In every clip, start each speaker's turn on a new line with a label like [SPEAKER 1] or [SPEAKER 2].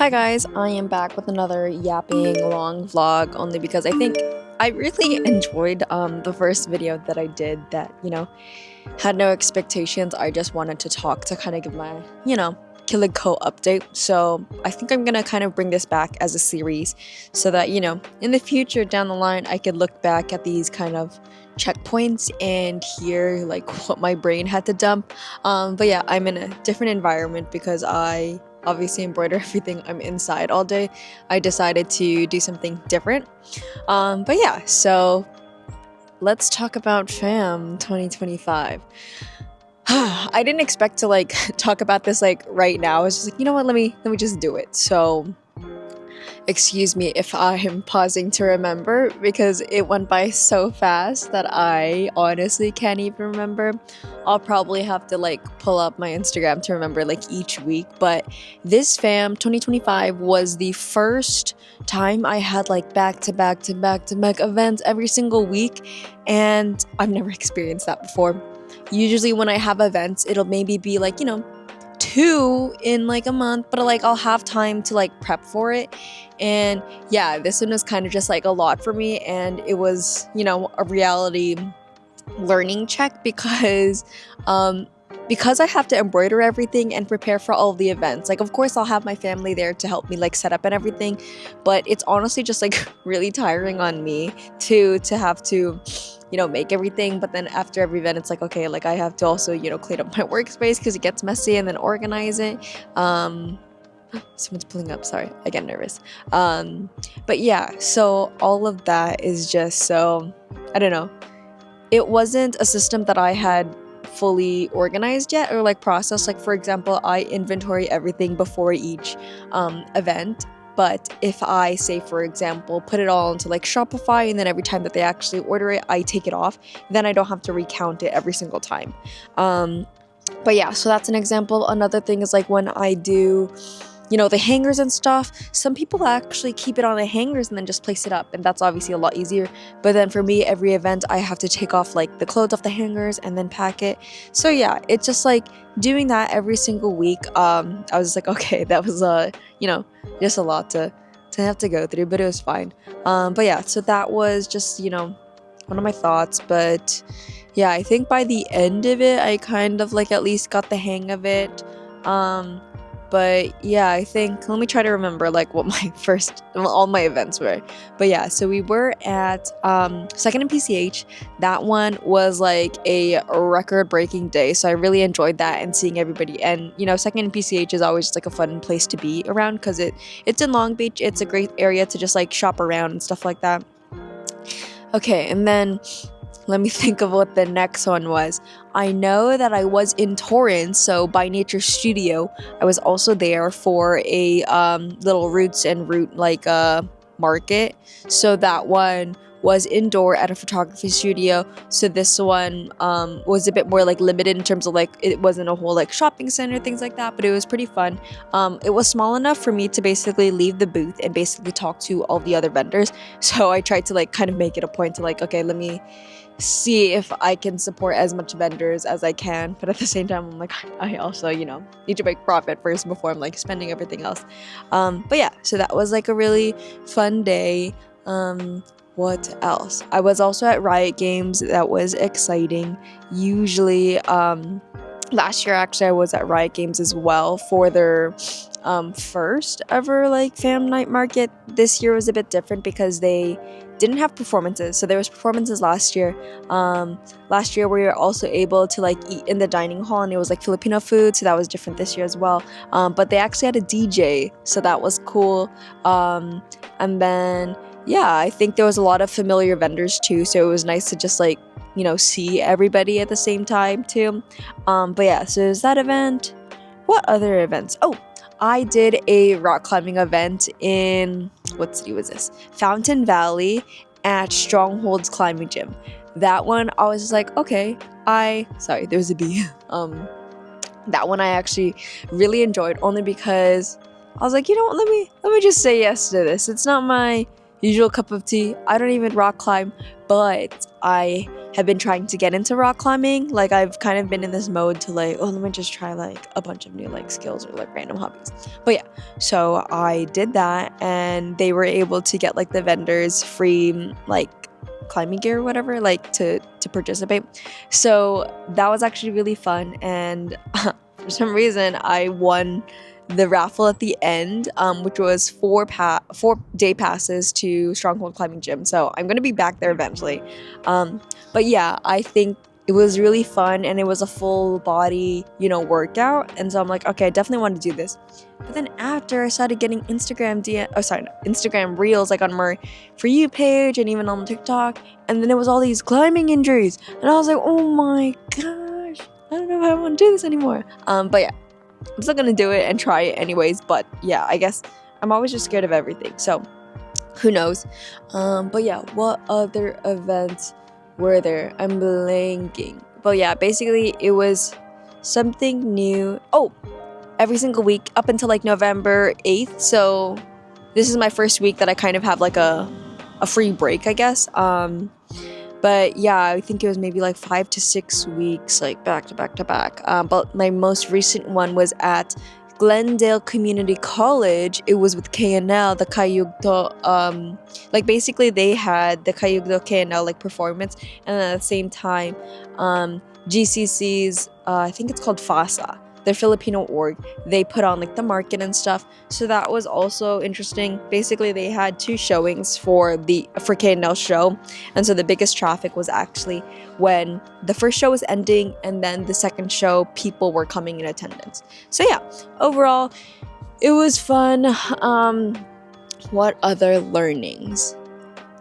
[SPEAKER 1] Hi guys, I am back with another yapping long vlog only because I think I really enjoyed the first video that I did that, had no expectations. I just wanted to talk to kind of give my, Kilig Ko update. So I think I'm gonna kind of bring this back as a series so that, in the future down the line, I could look back at these kind of checkpoints and hear like what my brain had to dump. But yeah, I'm in a different environment because I obviously embroider everything. I'm inside all day. I decided to do something different. But yeah, so let's talk about FAHM 2025. I didn't expect to like talk about this like right now. I was just like, you know what, let me just do it. So excuse me if I'm pausing to remember because it went by so fast that I honestly can't even remember. I'll probably have to like pull up my Instagram to remember like each week. But this FAHM 2025 was the first time I had like back to back events every single week, and I've never experienced that before. Usually when I have events, it'll maybe be like, 2 in like a month, but like I'll have time to like prep for it. And yeah, this one was kind of just like a lot for me, and it was, a reality learning check because I have to embroider everything and prepare for all of the events. Like, of course, I'll have my family there to help me like set up and everything, but it's honestly just like really tiring on me to have to make everything. But then after every event, it's like, okay, like I have to also clean up my workspace because it gets messy, and then organize it. Someone's pulling up, sorry, I get nervous. But yeah, so all of that is just so, I don't know, it wasn't a system that I had fully organized yet or like processed. Like, for example, I inventory everything before each event. But if I say, for example, put it all into like Shopify, and then every time that they actually order it, I take it off, then I don't have to recount it every single time. But yeah, so that's an example. Another thing is like when I do, the hangers and stuff, some people actually keep it on the hangers and then just place it up, and that's obviously a lot easier. But then for me, every event I have to take off like the clothes off the hangers and then pack it. So yeah, it's just like doing that every single week. I was just like, okay, that was just a lot to have to go through, but it was fine. But yeah, so that was just one of my thoughts. But yeah, I think by the end of it, I kind of like at least got the hang of it. But yeah, I think, let me try to remember like what all my events were. But yeah, so we were at Second and PCH. That one was like a record breaking day, so I really enjoyed that and seeing everybody. And Second and PCH is always just like a fun place to be around because it's in Long Beach. It's a great area to just like shop around and stuff like that. Okay, and then let me think of what the next one was. I know that I was in Torrance, so by Nature Studio. I was also there for a little roots and root like market. So that one was indoor at a photography studio. So this one was a bit more like limited in terms of like it wasn't a whole like shopping center, things like that, but it was pretty fun. It was small enough for me to basically leave the booth and basically talk to all the other vendors. So I tried to like kind of make it a point to like, okay, let me see if I can support as much vendors as I can, but at the same time I'm like, I also need to make profit first before I'm like spending everything else. But yeah, so that was like a really fun day. What else? I was also at Riot Games. That was exciting. Usually last year actually I was at Riot Games as well for their first ever like FAHM night market. This year was a bit different because they didn't have performances. So there was performances last year. Last year we were also able to like eat in the dining hall, and it was like Filipino food, so that was different this year as well. But they actually had a DJ, so that was cool. And then yeah, I think there was a lot of familiar vendors too, so it was nice to just like see everybody at the same time too. But yeah, so there's that event. What other events? Oh, I did a rock climbing event in, what city was this? Fountain Valley at Strongholds climbing gym. That one I was just like, okay, sorry, there was a B. That one I actually really enjoyed, only because I was like, let me just say yes to this. It's not my usual cup of tea. I don't even rock climb, but I have been trying to get into rock climbing. Like I've kind of been in this mode to like, oh, let me just try like a bunch of new like skills or like random hobbies. But yeah, so I did that, and they were able to get like the vendors free like climbing gear or whatever, like to participate. So that was actually really fun, and for some reason I won the raffle at the end, which was 4-day passes to Stronghold climbing gym. So I'm gonna be back there eventually. But yeah, I think it was really fun, and it was a full body, workout. And so I'm like, okay, I definitely want to do this. But then after I started getting Instagram reels like on my For You page and even on TikTok, and then it was all these climbing injuries, and I was like, oh my gosh, I don't know if I want to do this anymore. But yeah, I'm still gonna do it and try it anyways. But yeah, I guess I'm always just scared of everything, so who knows. But yeah, what other events were there? I'm blanking. But yeah, basically it was something new. Oh, every single week up until like November 8th. So this is my first week that I kind of have like a free break, I guess. But yeah, I think it was maybe like 5 to 6 weeks, like back to back to back. But my most recent one was at Glendale Community College. It was with KNL, the Kayugdo. Like basically they had the Kayugdo KNL like performance, and then at the same time, GCC's I think it's called FASA, their Filipino org, they put on like the market and stuff. So that was also interesting. Basically they had 2 showings for KNL show, and so the biggest traffic was actually when the first show was ending, and then the second show people were coming in attendance. So yeah, overall it was fun. What other learnings?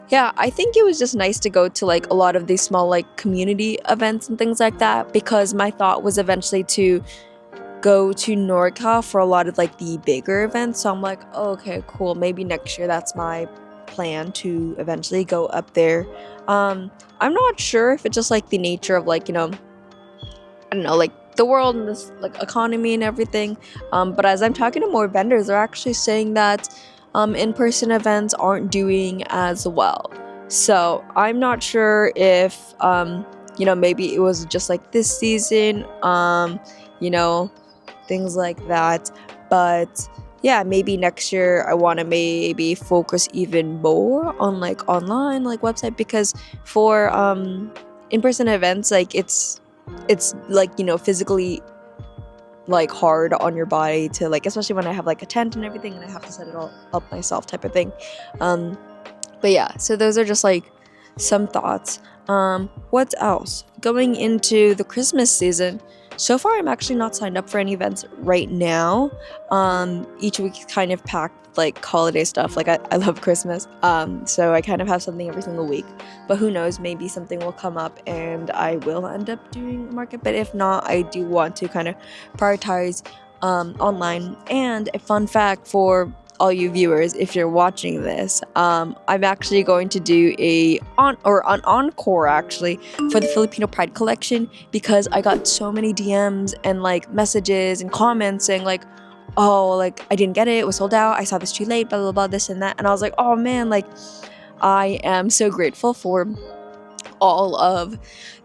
[SPEAKER 1] Yeah, I think it was just nice to go to like a lot of these small like community events and things like that, because my thought was eventually to go to NorCal for a lot of like the bigger events. So I'm like, oh, okay, cool, maybe next year that's my plan, to eventually go up there. I'm not sure if it's just like the nature of like, I don't know, like the world and this like economy and everything. But as I'm talking to more vendors, they're actually saying that in-person events aren't doing as well. So I'm not sure if maybe it was just like this season, things like that. But yeah, maybe next year I want to maybe focus even more on like online like website, because for in-person events, like it's like physically like hard on your body to like, especially when I have like a tent and everything and I have to set it all up myself type of thing. But yeah, so those are just like some thoughts. What else? Going into the Christmas season, so far I'm actually not signed up for any events right now. Each week is kind of packed with like holiday stuff. Like I love Christmas, so I kind of have something every single week. But who knows, maybe something will come up and I will end up doing a market. But if not, I do want to kind of prioritize online. And a fun fact for all you viewers, if you're watching this, I'm actually going to do an encore actually for the Filipino Pride Collection, because I got so many DMs and like messages and comments saying like, oh, like I didn't get it, it was sold out, I saw this too late, blah blah blah, this and that. And I was like, oh man, like I am so grateful for all of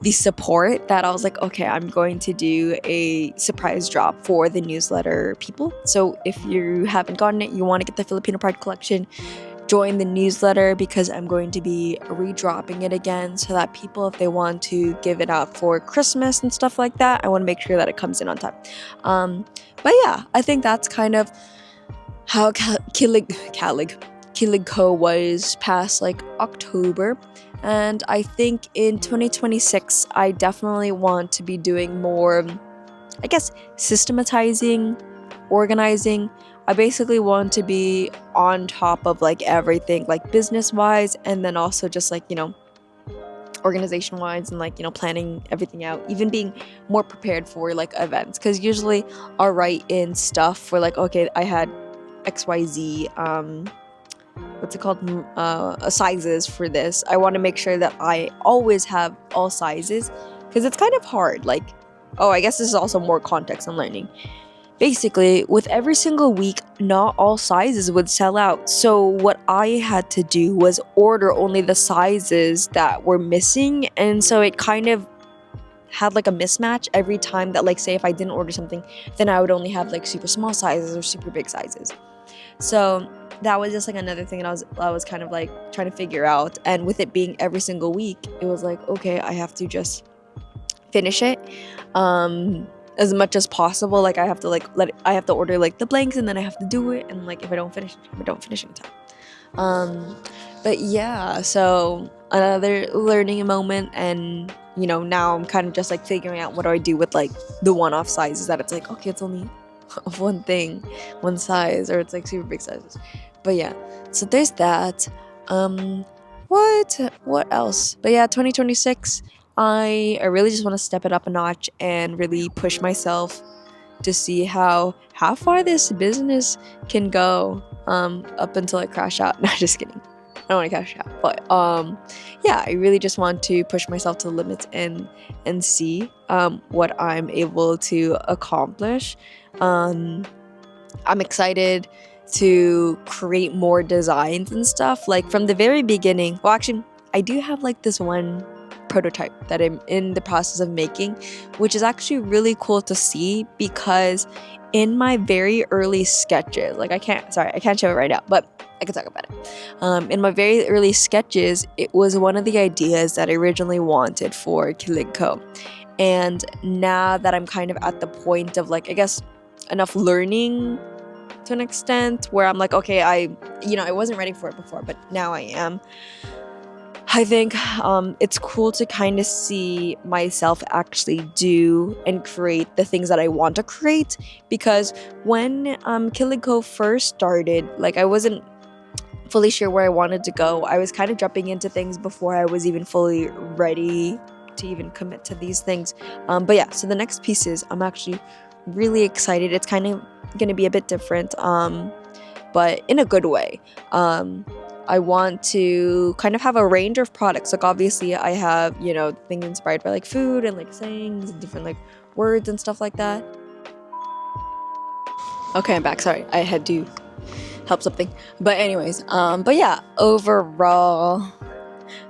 [SPEAKER 1] the support that I was like, okay, I'm going to do a surprise drop for the newsletter people. So if you haven't gotten it, you want to get the Filipino Pride Collection, join the newsletter, because I'm going to be redropping it again, so that people, if they want to give it out for Christmas and stuff like that, I want to make sure that it comes in on time. But yeah, I think that's kind of how Kilig Ko was past like October. And I think in 2026, I definitely want to be doing more, I guess, systematizing, organizing. I basically want to be on top of like everything, like business wise, and then also just like, organization wise, and like, planning everything out, even being more prepared for like events. Because usually I'll write in stuff for like, okay, I had XYZ, sizes for this. I want to make sure that I always have all sizes, because it's kind of hard. Like, oh, I guess this is also more context I'm learning. basically, with every single week, not all sizes would sell out. So what I had to do was order only the sizes that were missing. And so it kind of had like a mismatch every time that, like, say if I didn't order something, then I would only have like super small sizes or super big sizes. So that was just like another thing that I was kind of like trying to figure out. And with it being every single week, it was like, okay, I have to just finish it as much as possible. Like I have to I have to order like the blanks, and then I have to do it, and like if I don't finish in time. But yeah, so another learning moment. And now I'm kind of just like figuring out what do I do with like the one-off sizes that it's like, okay, it's only one thing, one size, or it's like super big sizes. But yeah, so there's that. What else? But yeah, 2026, I really just want to step it up a notch and really push myself to see how far this business can go up until I crash out. No, just kidding. I don't want to crash out, but yeah, I really just want to push myself to the limits and see what I'm able to accomplish. I'm excited to create more designs and stuff, like from the very beginning. Well, actually, I do have like this one prototype that I'm in the process of making, which is actually really cool to see, because in my very early sketches, like I can't show it right now, but I can talk about it. In my very early sketches, it was one of the ideas that I originally wanted for Kilig Ko. And now that I'm kind of at the point of like, I guess, enough learning to an extent where I'm like, okay, I wasn't ready for it before, but now I am. I think it's cool to kind of see myself actually do and create the things that I want to create, because when Kilig Ko first started, like I wasn't fully sure where I wanted to go. I was kind of jumping into things before I was even fully ready to even commit to these things. But yeah, so the next pieces, I'm actually really excited. It's kind of going to be a bit different, but in a good way. I want to kind of have a range of products. Like obviously I have, things inspired by like food and like sayings and different like words and stuff like that. Okay, I'm back. Sorry, I had to help something. But anyways, but yeah, overall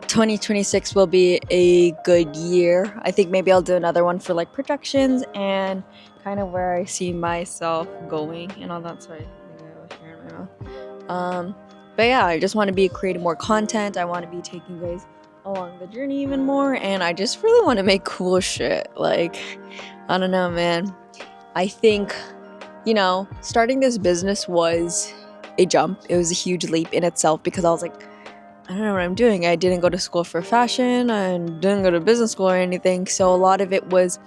[SPEAKER 1] 2026 will be a good year. I think maybe I'll do another one for like projections and kind of where I see myself going and all that. Sorry, I was sharing my mouth. But yeah, I just want to be creating more content. I want to be taking you guys along the journey even more, and I just really want to make cool shit. Like, I don't know, man. I think, starting this business was a jump. It was a huge leap in itself, because I was like, I don't know what I'm doing. I didn't go to school for fashion. I didn't go to business school or anything. So a lot of it was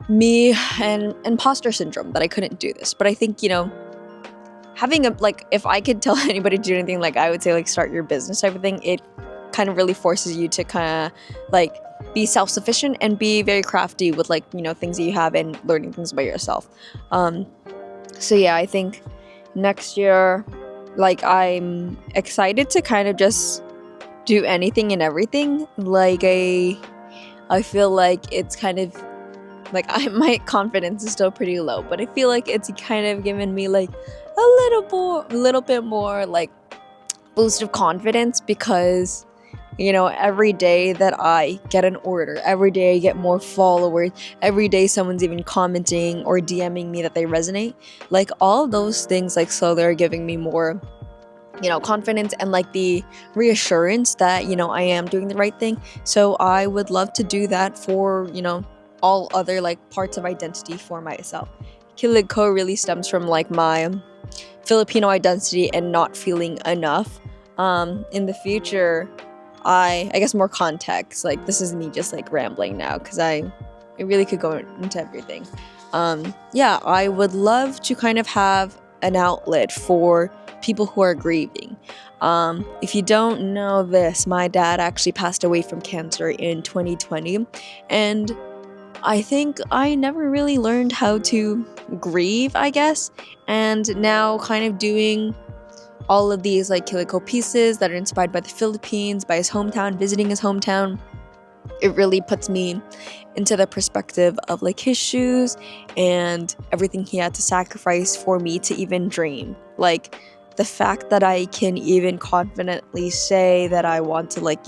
[SPEAKER 1] me and imposter syndrome that I couldn't do this. But I think, having if I could tell anybody to do anything, like I would say like start your business type of thing, it kind of really forces you to kind of like be self-sufficient and be very crafty with like, things that you have and learning things about yourself. So yeah, I think next year, like I'm excited to kind of just do anything and everything. Like I feel like it's kind of like my confidence is still pretty low, but I feel like it's kind of given me like a little bit more like boost of confidence, because every day that I get an order, every day I get more followers, every day someone's even commenting or DMing me that they resonate, like all those things like slowly are giving me more confidence and like the reassurance that I am doing the right thing. So I would love to do that for all other like parts of identity for myself. Kilig Ko really stems from like my Filipino identity and not feeling enough. In the future, I guess more context, like this is me just like rambling now, because I really could go into everything. Yeah, I would love to kind of have an outlet for people who are grieving. If you don't know this, my dad actually passed away from cancer in 2020, and I think I never really learned how to grieve, I guess. And now kind of doing all of these like Kilig Ko pieces that are inspired by the Philippines, by his hometown, visiting his hometown, it really puts me into the perspective of like his shoes and everything he had to sacrifice for me to even dream. Like the fact that I can even confidently say that I want to like,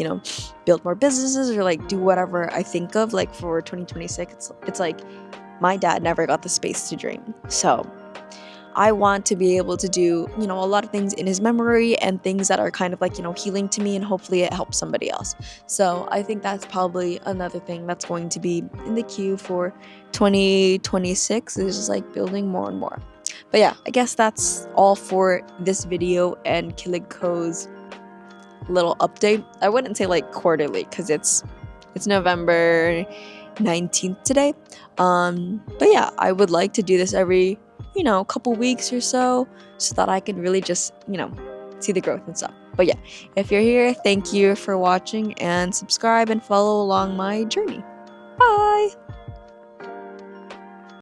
[SPEAKER 1] build more businesses or like do whatever I think of like for 2026. It's like my dad never got the space to dream. So I want to be able to do, a lot of things in his memory and things that are kind of like, healing to me, and hopefully it helps somebody else. So I think that's probably another thing that's going to be in the queue for 2026 is just like building more and more. But yeah, I guess that's all for this video and Kilig Ko's little update. I wouldn't say like quarterly because it's November 19th today. But yeah, I would like to do this every couple weeks or so that I can really just see the growth and stuff. But yeah, if you're here, thank you for watching, and subscribe and follow along my journey. Bye.